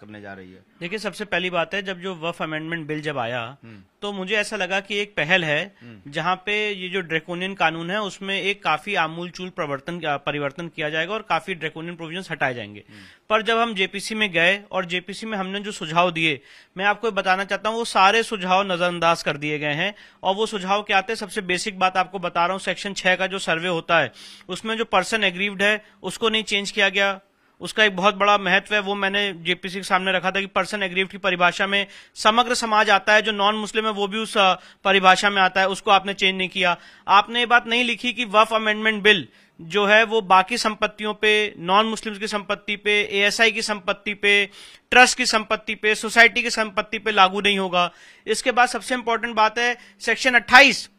करने जा रही है? देखिए, सबसे पहली बात है, जब जो वक्फ अमेंडमेंट बिल जब आया तो मुझे ऐसा लगा कि एक पहल है जहां पे ये जो ड्रैकोनियन कानून है उसमें एक काफी आमूलचूल परिवर्तन किया जाएगा और काफी ड्रैकोनियन प्रोविजंस हटाए जाएंगे। पर जब हम जेपीसी में गए और जेपीसी में हमने जो सुझाव दिए, मैं आपको बताना चाहता हूं वो सारे सुझाव नजरअंदाज कर दिए गए हैं। और वो सुझाव क्या आते हैं, सबसे बेसिक बात आपको बता रहा हूं, सेक्शन 6 का जो सर्वे होता है उसमें जो पर्सन एग्रीव्ड है उसको नहीं चेंज किया गया। उसका एक बहुत बड़ा महत्व है, वो मैंने जेपीसी के सामने रखा था कि पर्सन एग्रीव्ड की परिभाषा में समग्र समाज आता है, जो नॉन मुस्लिम है वो भी उस परिभाषा में आता है, उसको आपने चेंज नहीं किया। आपने ये बात नहीं लिखी कि वक्फ अमेंडमेंट बिल जो है वो बाकी संपत्तियों पे, नॉन मुस्लिम्स की संपत्ति पे, एएसआई की संपत्ति पे, ट्रस्ट की संपत्ति पे, सोसाइटी की संपत्ति पे लागू नहीं होगा। इसके बाद सबसे इंपॉर्टेंट बात है सेक्शन 28,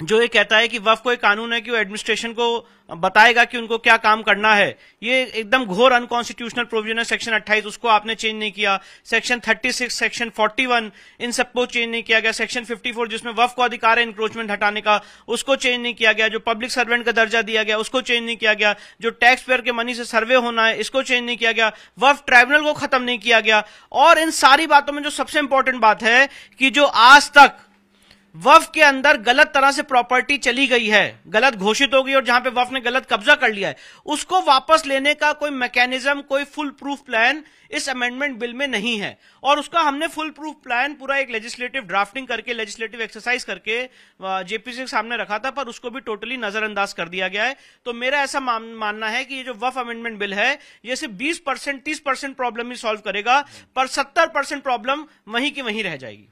जो ये कहता है कि वक्फ कोई कानून है कि वो एडमिनिस्ट्रेशन को बताएगा कि उनको क्या काम करना है। ये एकदम घोर अनकॉन्स्टिट्यूशनल प्रोविजन है सेक्शन 28, उसको आपने चेंज नहीं किया। सेक्शन 36, सेक्शन 41, इन सबको चेंज नहीं किया गया। सेक्शन 54 जिसमें वक्फ को अधिकार है इंक्रोचमेंट हटाने का, उसको चेंज नहीं किया गया। जो पब्लिक सर्वेंट का दर्जा दिया गया उसको चेंज नहीं किया गया। जो टैक्स पेयर के मनी से सर्वे होना है इसको चेंज नहीं किया गया। वक्फ ट्राइब्यूनल को खत्म नहीं किया गया। और इन सारी बातों में जो सबसे इंपॉर्टेंट बात है कि जो आज तक वक्फ के अंदर गलत तरह से प्रॉपर्टी चली गई है, गलत घोषित हो गई और जहां पे वक्फ ने गलत कब्जा कर लिया है, उसको वापस लेने का कोई मैकेनिज्म, कोई फुल प्रूफ प्लान इस अमेंडमेंट बिल में नहीं है। और उसका हमने फुल प्रूफ प्लान पूरा एक लेजिस्लेटिव ड्राफ्टिंग करके, लेजिस्लेटिव एक्सरसाइज करके जेपीसी के सामने रखा था, पर उसको भी टोटली नजरअंदाज कर दिया गया है। तो मेरा ऐसा मानना है कि ये जो वक्फ अमेंडमेंट बिल है ये सिर्फ 20%, 30% प्रॉब्लम ही सॉल्व करेगा, पर 70% प्रॉब्लम वहीं की वहीं रह जाएगी।